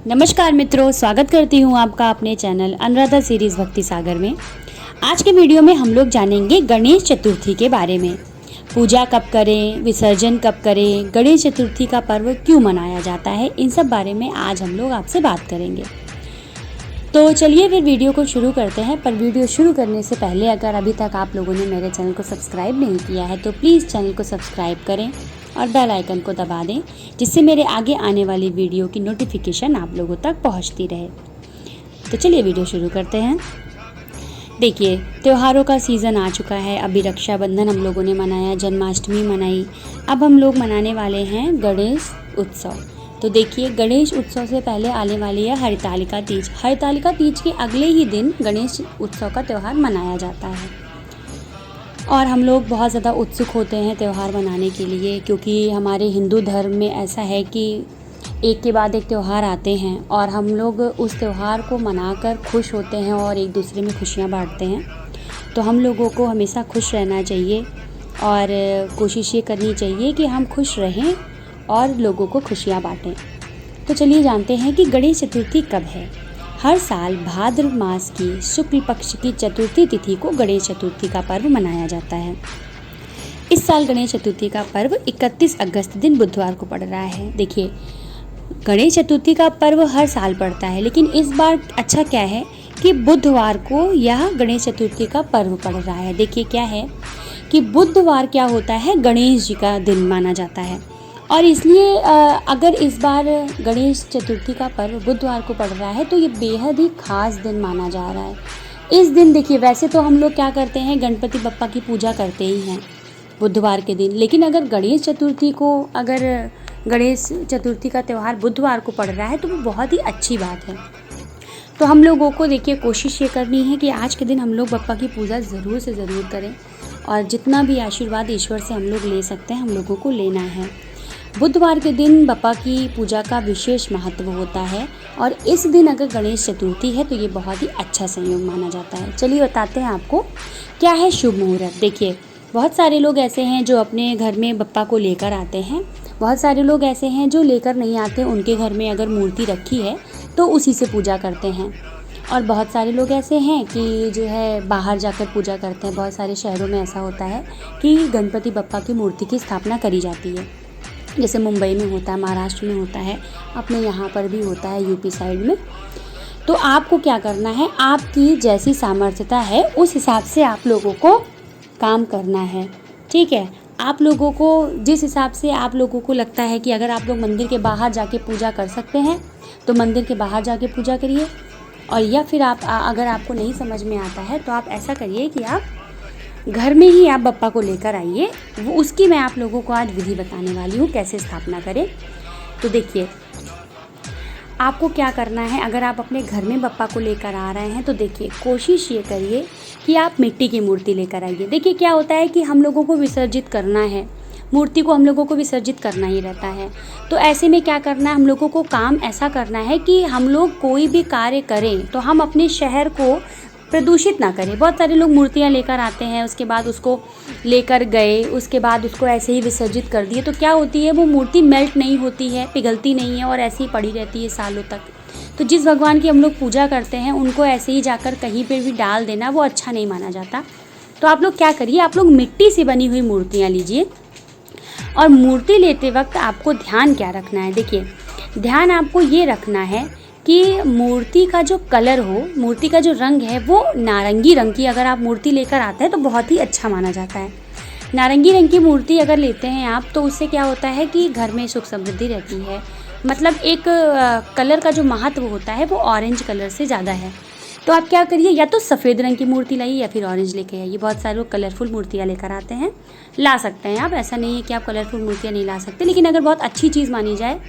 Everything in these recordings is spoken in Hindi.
नमस्कार मित्रों, स्वागत करती हूँ आपका अपने चैनल अनुराधा सीरीज़ भक्ति सागर में। आज के वीडियो में हम लोग जानेंगे गणेश चतुर्थी के बारे में। पूजा कब करें, विसर्जन कब करें, गणेश चतुर्थी का पर्व क्यों मनाया जाता है, इन सब बारे में आज हम लोग आपसे बात करेंगे। तो चलिए फिर वीडियो को शुरू करते हैं। पर वीडियो शुरू करने से पहले अगर अभी तक आप लोगों ने मेरे चैनल को सब्सक्राइब नहीं किया है तो प्लीज़ चैनल को सब्सक्राइब करें और बेल आइकन को दबा दें, जिससे मेरे आगे आने वाली वीडियो की नोटिफिकेशन आप लोगों तक पहुंचती रहे। तो चलिए वीडियो शुरू करते हैं। देखिए, त्योहारों का सीज़न आ चुका है। अभी रक्षाबंधन हम लोगों ने मनाया, जन्माष्टमी मनाई, अब हम लोग मनाने वाले हैं गणेश उत्सव। तो देखिए, गणेश उत्सव से पहले आने वाली है हरितालिका तीज। हरितालिका तीज के अगले ही दिन गणेश उत्सव का त्यौहार मनाया जाता है और हम लोग बहुत ज़्यादा उत्सुक होते हैं त्यौहार मनाने के लिए, क्योंकि हमारे हिंदू धर्म में ऐसा है कि एक के बाद एक त्यौहार आते हैं और हम लोग उस त्यौहार को मनाकर खुश होते हैं और एक दूसरे में खुशियाँ बांटते हैं। तो हम लोगों को हमेशा खुश रहना चाहिए और कोशिश ये करनी चाहिए कि हम खुश रहें और लोगों को खुशियाँ बांटें। तो चलिए जानते हैं कि गणेश चतुर्थी कब है। हर साल भाद्र मास की शुक्ल पक्ष की चतुर्थी तिथि को गणेश चतुर्थी का पर्व मनाया जाता है। इस साल गणेश चतुर्थी का पर्व 31 अगस्त दिन बुधवार को पड़ रहा है। देखिए, गणेश चतुर्थी का पर्व हर साल पड़ता है, लेकिन इस बार अच्छा क्या है कि बुधवार को यह गणेश चतुर्थी का पर्व पड़ रहा है। देखिए क्या है कि बुधवार क्या होता है, गणेश जी का दिन माना जाता है और इसलिए अगर इस बार गणेश चतुर्थी का पर्व बुधवार को पड़ रहा है तो ये बेहद ही खास दिन माना जा रहा है। इस दिन देखिए, वैसे तो हम लोग क्या करते हैं, गणपति बप्पा की पूजा करते ही हैं बुधवार के दिन, लेकिन अगर गणेश चतुर्थी का त्यौहार बुधवार को पड़ रहा है तो वो बहुत ही अच्छी बात है। तो हम लोगों को देखिए कोशिश ये करनी है कि आज के दिन हम लोग बप्पा की पूजा ज़रूर से ज़रूर करें और जितना भी आशीर्वाद ईश्वर से हम लोग ले सकते हैं हम लोगों को लेना है। बुधवार के दिन बप्पा की पूजा का विशेष महत्व होता है और इस दिन अगर गणेश चतुर्थी है तो ये बहुत ही अच्छा संयोग माना जाता है। चलिए बताते हैं आपको क्या है शुभ मुहूर्त। देखिए, बहुत सारे लोग ऐसे हैं जो अपने घर में बप्पा को लेकर आते हैं, बहुत सारे लोग ऐसे हैं जो लेकर नहीं आते, उनके घर में अगर मूर्ति रखी है तो उसी से पूजा करते हैं और बहुत सारे लोग ऐसे हैं कि जो है बाहर जाकर पूजा करते हैं। बहुत सारे शहरों में ऐसा होता है कि गणपति बप्पा की मूर्ति की स्थापना करी जाती है, जैसे मुंबई में होता है, महाराष्ट्र में होता है, अपने यहाँ पर भी होता है यूपी साइड में। तो आपको क्या करना है, आपकी जैसी सामर्थ्यता है उस हिसाब से आप लोगों को काम करना है, ठीक है। आप लोगों को जिस हिसाब से आप लोगों को लगता है कि अगर आप लोग मंदिर के बाहर जाके पूजा कर सकते हैं तो मंदिर के बाहर जाके पूजा करिए, और या फिर आप अगर आपको नहीं समझ में आता है तो आप ऐसा करिए कि आप घर में ही आप बप्पा को लेकर आइए। वो उसकी मैं आप लोगों को आज विधि बताने वाली हूँ कैसे स्थापना करें। तो देखिए, आपको क्या करना है, अगर आप अपने घर में बप्पा को लेकर आ रहे हैं तो देखिए कोशिश ये करिए कि आप मिट्टी की मूर्ति लेकर आइए। देखिए क्या होता है कि हम लोगों को विसर्जित करना है, मूर्ति को हम लोगों को विसर्जित करना ही रहता है। तो ऐसे में क्या करना है, हम लोगों को काम ऐसा करना है कि हम लोग कोई भी कार्य करें तो हम अपने शहर को प्रदूषित ना करें। बहुत सारे लोग मूर्तियाँ लेकर आते हैं, उसके बाद उसको लेकर गए, उसके बाद उसको ऐसे ही विसर्जित कर दिए, तो क्या होती है वो मूर्ति मेल्ट नहीं होती है, पिघलती नहीं है और ऐसे ही पड़ी रहती है सालों तक। तो जिस भगवान की हम लोग पूजा करते हैं उनको ऐसे ही जाकर कहीं पर भी डाल देना वो अच्छा नहीं माना जाता। तो आप लोग क्या करिए, आप लोग मिट्टी से बनी हुई मूर्तियाँ लीजिए और मूर्ति लेते वक्त आपको ध्यान क्या रखना है। देखिए, ध्यान आपको ये रखना है कि मूर्ति का जो कलर हो, मूर्ति का जो रंग है वो नारंगी रंग की अगर आप मूर्ति लेकर आते हैं तो बहुत ही अच्छा माना जाता है। नारंगी रंग की मूर्ति अगर लेते हैं आप तो उससे क्या होता है कि घर में सुख समृद्धि रहती है। मतलब एक कलर का जो महत्व होता है वो ऑरेंज कलर से ज़्यादा है। तो आप क्या करिए, या तो सफ़ेद रंग की मूर्ति लाइए या फिर ऑरेंज लेके आइए। बहुत सारे लोग कलरफुल मूर्तियाँ लेकर आते हैं, ला सकते हैं आप, ऐसा नहीं है कि आप कलरफुल मूर्तियाँ नहीं ला सकते, लेकिन अगर बहुत अच्छी चीज़ मानी जाए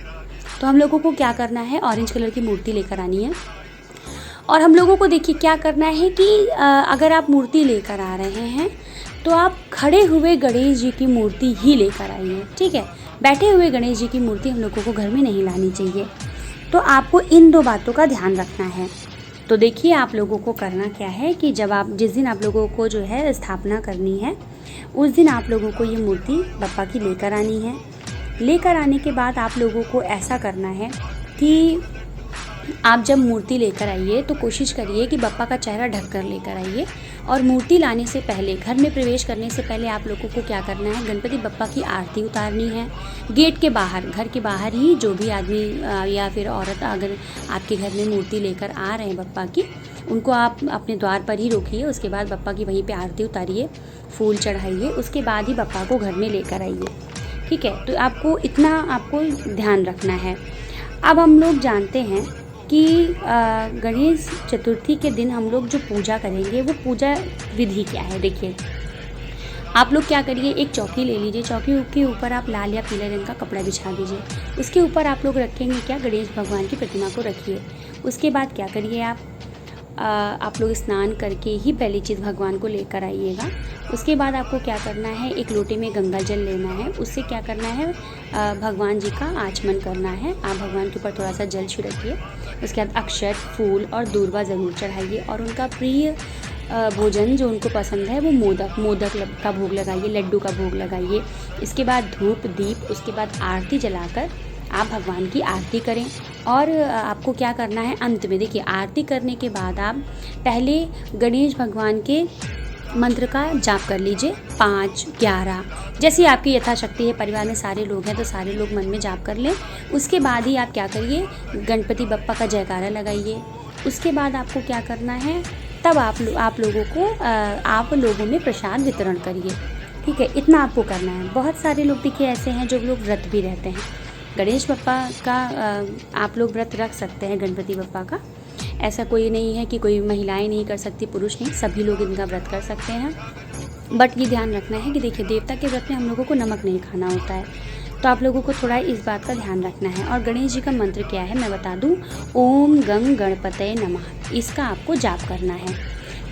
तो हम लोगों को क्या करना है, ऑरेंज कलर की मूर्ति लेकर आनी है। और हम लोगों को देखिए क्या करना है कि अगर आप मूर्ति लेकर आ रहे हैं तो आप खड़े हुए गणेश जी की मूर्ति ही लेकर आइए, ठीक है। बैठे हुए गणेश जी की मूर्ति हम लोगों को घर में नहीं लानी चाहिए। तो आपको इन दो बातों का ध्यान रखना है। तो देखिए, आप लोगों को करना क्या है कि जिस दिन आप लोगों को जो है स्थापना करनी है उस दिन आप लोगों को ये मूर्ति बप्पा की लेकर आनी है। लेकर आने के बाद आप लोगों को ऐसा करना है कि आप जब मूर्ति लेकर आइए तो कोशिश करिए कि बप्पा का चेहरा ढक कर लेकर आइए। और मूर्ति लाने से पहले, घर में प्रवेश करने से पहले आप लोगों को क्या करना है, गणपति बप्पा की आरती उतारनी है। गेट के बाहर, घर के बाहर ही जो भी आदमी या फिर औरत अगर आपके घर में मूर्ति लेकर आ रहे हैं बप्पा की, उनको आप अपने द्वार पर ही रोकिए। उसके बाद बप्पा की वहीं पे आरती उतारिए, फूल चढ़ाइए, उसके बाद ही बप्पा को घर में लेकर आइए। ठीक है, तो आपको ध्यान रखना है। अब हम लोग जानते हैं कि गणेश चतुर्थी के दिन हम लोग जो पूजा करेंगे वो पूजा विधि क्या है। देखिए, आप लोग क्या करिए, एक चौकी ले लीजिए, चौकी के ऊपर आप लाल या पीले रंग का कपड़ा बिछा दीजिए। उसके ऊपर आप लोग रखेंगे क्या, गणेश भगवान की प्रतिमा को रखिए। उसके बाद क्या करिए, आप लोग स्नान करके ही पहली चीज़ भगवान को लेकर आइएगा। उसके बाद आपको क्या करना है, एक लोटे में गंगा जल लेना है। उससे क्या करना है, भगवान जी का आचमन करना है। आप भगवान के ऊपर थोड़ा सा जल छिड़किए। उसके बाद अक्षत, फूल और दूर्वा ज़रूर चढ़ाइए। और उनका प्रिय भोजन जो उनको पसंद है वो मोदक का भोग लगाइए, लड्डू का भोग लगाइए। इसके बाद धूप दीप, उसके बाद आरती जलाकर आप भगवान की आरती करें। और आपको क्या करना है, अंत में देखिए, आरती करने के बाद आप पहले गणेश भगवान के मंत्र का जाप कर लीजिए, 5, 11, जैसी आपकी यथाशक्ति है। परिवार में सारे लोग हैं तो सारे लोग मन में जाप कर लें। उसके बाद ही आप क्या करिए, गणपति बप्पा का जयकारा लगाइए। उसके बाद आपको क्या करना है, तब आप लोगों में प्रसाद वितरण करिए। ठीक है, इतना आपको करना है। बहुत सारे लोग देखिए ऐसे हैं जो लोग व्रत भी रहते हैं। गणेश बप्पा का आप लोग व्रत रख सकते हैं, गणपति बप्पा का। ऐसा कोई नहीं है कि कोई महिलाएं नहीं कर सकती, पुरुष नहीं, सभी लोग इनका व्रत कर सकते हैं। बट ये ध्यान रखना है कि देखिए, देवता के व्रत में हम लोगों को नमक नहीं खाना होता है, तो आप लोगों को थोड़ा इस बात का ध्यान रखना है। और गणेश जी का मंत्र क्या है मैं बता दूं, ओम गं गणपतये नमः, इसका आपको जाप करना है।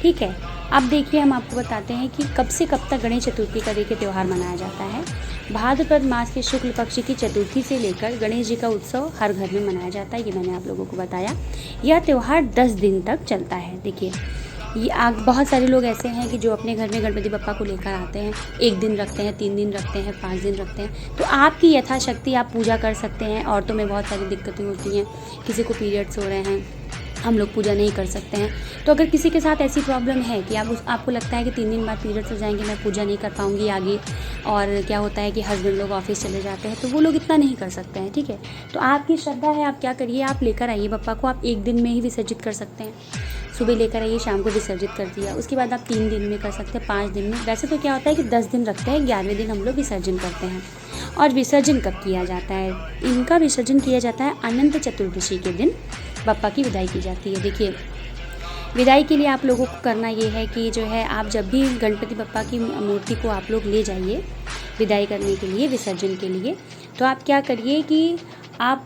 ठीक है, अब देखिए, हम आपको बताते हैं कि कब से कब तक गणेश चतुर्थी का देखिए त्यौहार मनाया जाता है। भाद्रपद मास के शुक्ल पक्ष की चतुर्थी से लेकर गणेश जी का उत्सव हर घर में मनाया जाता है। ये मैंने आप लोगों को बताया। यह त्यौहार 10 दिन तक चलता है। देखिए, बहुत सारे लोग ऐसे हैं कि जो अपने घर में गणपति बप्पा को लेकर आते हैं, 1 दिन रखते हैं, 3 दिन रखते हैं, 5 दिन रखते हैं। तो आपकी यथाशक्ति आप पूजा कर सकते हैं। औरतों में बहुत सारी दिक्कतें होती हैं, किसी को पीरियड्स हो रहे हैं, हम लोग पूजा नहीं कर सकते हैं। तो अगर किसी के साथ ऐसी प्रॉब्लम है कि आपको लगता है कि 3 दिन बाद पीरियड्स हो जाएंगे, मैं पूजा नहीं कर पाऊंगी आगे, और क्या होता है कि हस्बैंड लोग ऑफिस चले जाते हैं, तो वो लोग इतना नहीं कर सकते हैं। ठीक है, तो आपकी श्रद्धा है, आप क्या करिए, आप लेकर आइए बप्पा को। आप 1 दिन में ही विसर्जित कर सकते हैं, सुबह लेकर आइए, शाम को विसर्जित कर दिया। उसके बाद आप 3 दिन में कर सकते हैं, 5 दिन में। वैसे तो क्या होता है कि 10 दिन रखते हैं, 11वें दिन हम लोग विसर्जन करते हैं। और विसर्जन कब किया जाता है, इनका विसर्जन किया जाता है अनंत चतुर्दशी के दिन बप्पा की विदाई की जाती है। देखिए, विदाई के लिए आप लोगों को करना ये है कि जो है, आप जब भी गणपति बप्पा की मूर्ति को आप लोग ले जाइए विदाई करने के लिए, विसर्जन के लिए, तो आप क्या करिए कि आप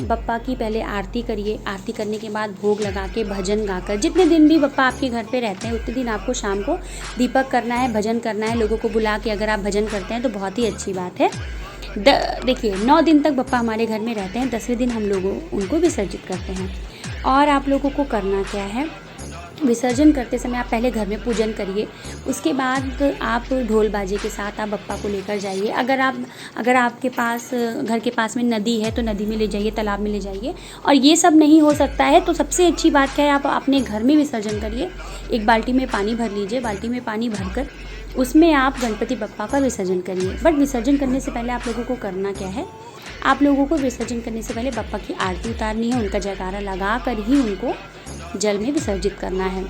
बप्पा की पहले आरती करिए। आरती करने के बाद भोग लगा के, भजन गाकर, जितने दिन भी बप्पा आपके घर पे रहते हैं उतने दिन आपको शाम को दीपक करना है, भजन करना है। लोगों को बुला के अगर आप भजन करते हैं तो बहुत ही अच्छी बात है। देखिए, 9 दिन तक बप्पा हमारे घर में रहते हैं, 10वें दिन हम लोग उनको विसर्जित करते हैं। और आप लोगों को करना क्या है, विसर्जन करते समय आप पहले घर में पूजन करिए। उसके बाद आप ढोल बाजे के साथ आप बप्पा को लेकर जाइए। अगर आपके पास घर के पास में नदी है तो नदी में ले जाइए, तालाब में ले जाइए। और ये सब नहीं हो सकता है तो सबसे अच्छी बात क्या है, आप अपने घर में विसर्जन करिए। एक बाल्टी में पानी भर लीजिए, बाल्टी में पानी भरकर उसमें आप गणपति बप्पा का विसर्जन करिए। बट विसर्जन करने से पहले आप लोगों को करना क्या है, आप लोगों को विसर्जन करने से पहले बप्पा की आरती उतारनी है, उनका जयकारा लगा कर ही उनको जल में विसर्जित करना है।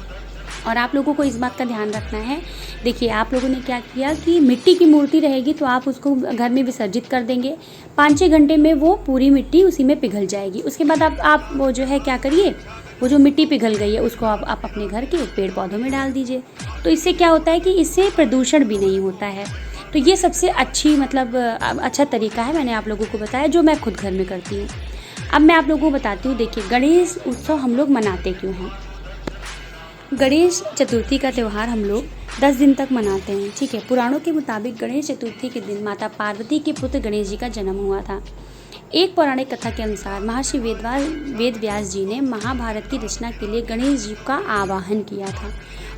और आप लोगों को इस बात का ध्यान रखना है, देखिए, आप लोगों ने क्या किया कि मिट्टी की मूर्ति रहेगी तो आप उसको घर में विसर्जित कर देंगे, 5-6 घंटे में वो पूरी मिट्टी उसी में पिघल जाएगी। उसके बाद आप वो जो है क्या करिए, वो जो मिट्टी पिघल गई है उसको आप अपने घर के पेड़ पौधों में डाल दीजिए। तो इससे क्या होता है कि इससे प्रदूषण भी नहीं होता है। तो ये सबसे अच्छा तरीका है, मैंने आप लोगों को बताया, जो मैं खुद घर में करती हूँ। अब मैं आप लोगों को बताती हूँ, देखिए, गणेश उत्सव हम लोग मनाते क्यों हैं। गणेश चतुर्थी का त्यौहार हम लोग 10 दिन तक मनाते हैं। ठीक है, पुराणों के मुताबिक गणेश चतुर्थी के दिन माता पार्वती के पुत्र गणेश जी का जन्म हुआ था। एक पौराणिक कथा के अनुसार महर्षि वेद व्यास जी ने महाभारत की रचना के लिए गणेश जी का आवाहन किया था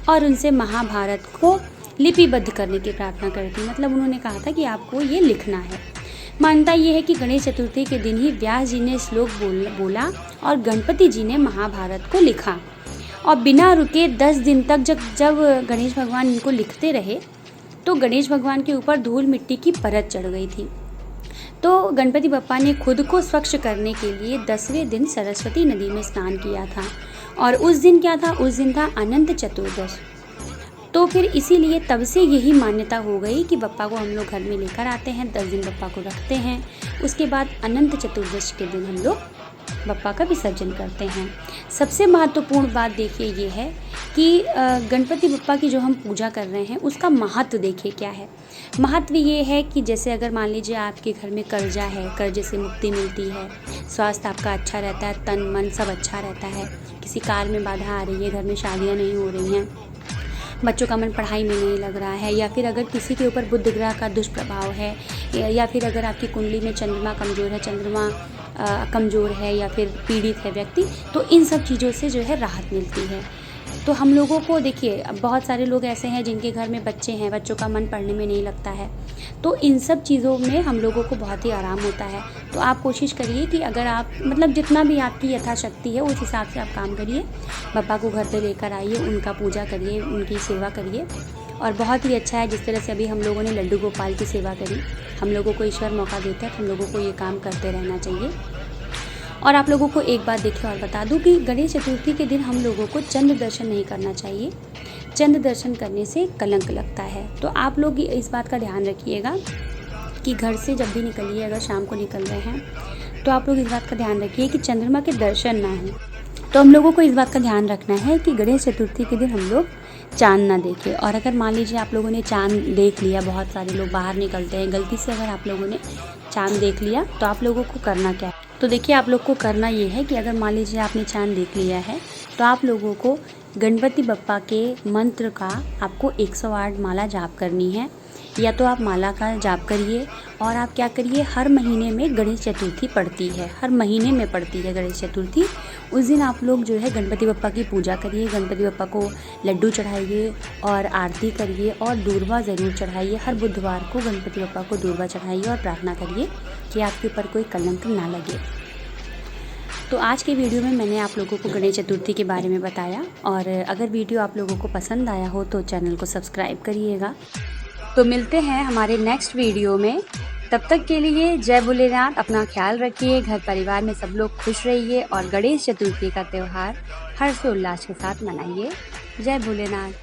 और उनसे महाभारत को लिपिबद्ध करने की प्रार्थना करी थी। मतलब उन्होंने कहा था कि आपको ये लिखना है। मान्यता ये है कि गणेश चतुर्थी के दिन ही व्यास जी ने श्लोक बोला और गणपति जी ने महाभारत को लिखा। और बिना रुके 10 दिन तक जब गणेश भगवान इनको लिखते रहे तो गणेश भगवान के ऊपर धूल मिट्टी की परत चढ़ गई थी। तो गणपति बप्पा ने खुद को स्वच्छ करने के लिए 10वें दिन सरस्वती नदी में स्नान किया था। और उस दिन क्या था? उस दिन था अनंत चतुर्दश। तो फिर इसीलिए तब से यही मान्यता हो गई कि बप्पा को हम लोग घर में लेकर आते हैं, 10 दिन बप्पा को रखते हैं, उसके बाद अनंत चतुर्दश के दिन हम लोग बप्पा का विसर्जन करते हैं। सबसे महत्वपूर्ण बात देखिए ये है कि गणपति बप्पा की जो हम पूजा कर रहे हैं उसका महत्व देखिए क्या है। महत्व ये है कि जैसे अगर मान लीजिए आपके घर में कर्जा है, कर्जे से मुक्ति मिलती है, स्वास्थ्य आपका अच्छा रहता है, तन मन सब अच्छा रहता है, किसी कार्य में बाधा आ रही है, घर में शादियाँ नहीं हो रही हैं, बच्चों का मन पढ़ाई में नहीं लग रहा है, या फिर अगर किसी के ऊपर बुध ग्रह का दुष्प्रभाव है, या फिर अगर आपकी कुंडली में चंद्रमा कमज़ोर है, चंद्रमा कमज़ोर है या फिर पीड़ित है व्यक्ति, तो इन सब चीज़ों से जो है राहत मिलती है। तो हम लोगों को देखिए बहुत सारे लोग ऐसे हैं जिनके घर में बच्चे हैं, बच्चों का मन पढ़ने में नहीं लगता है, तो इन सब चीज़ों में हम लोगों को बहुत ही आराम होता है। तो आप कोशिश करिए कि अगर आप मतलब जितना भी आपकी यथाशक्ति है उस हिसाब से आप काम करिए, बप्पा को घर पे लेकर आइए, उनका पूजा करिए, उनकी सेवा करिए। और बहुत ही अच्छा है जिस तरह से अभी हम लोगों ने लड्डू गोपाल की सेवा करी। हम लोगों को ईश्वर मौका देता है, हम लोगों को ये काम करते रहना चाहिए। और आप लोगों को एक बात देखिए और बता दूं कि गणेश चतुर्थी के दिन हम लोगों को चंद्र दर्शन नहीं करना चाहिए। चंद्र दर्शन करने से कलंक लगता है। तो आप लोग इस बात का ध्यान रखिएगा कि घर से जब भी निकलिए, अगर शाम को निकल रहे हैं तो आप लोग इस बात का ध्यान रखिए कि चंद्रमा के दर्शन ना हो। तो हम लोगों को इस बात का ध्यान रखना है कि गणेश चतुर्थी के दिन हम लोग चाँद ना देखें। और अगर मान लीजिए आप लोगों ने चाँद देख लिया, बहुत सारे लोग बाहर निकलते हैं, गलती से अगर आप लोगों ने चाँद देख लिया तो आप लोगों को करना क्या है? तो देखिए आप लोग को करना ये है कि अगर मान लीजिए आपने चाँद देख लिया है तो आप लोगों को गणपति बप्पा के मंत्र का आपको 108 माला जाप करनी है। या तो आप माला का जाप करिए और आप क्या करिए, हर महीने में गणेश चतुर्थी पड़ती है, हर महीने में पड़ती है गणेश चतुर्थी। उस दिन आप लोग जो है गणपति बप्पा की पूजा करिए, गणपति बप्पा को लड्डू चढ़ाइए और आरती करिए और दूर्वा ज़रूर चढ़ाइए। हर बुधवार को गणपति बप्पा को दूर्वा चढ़ाइए और प्रार्थना करिए कि आपके ऊपर कोई कलंक ना लगे। तो आज के वीडियो में मैंने आप लोगों को गणेश चतुर्थी के बारे में बताया। और अगर वीडियो आप लोगों को पसंद आया हो तो चैनल को सब्सक्राइब करिएगा। तो मिलते हैं हमारे नेक्स्ट वीडियो में। तब तक के लिए जय भोलेनाथ। अपना ख्याल रखिए, घर परिवार में सब लोग खुश रहिए और गणेश चतुर्थी का त्यौहार हर्षोल्लास के साथ मनाइए। जय भोलेनाथ।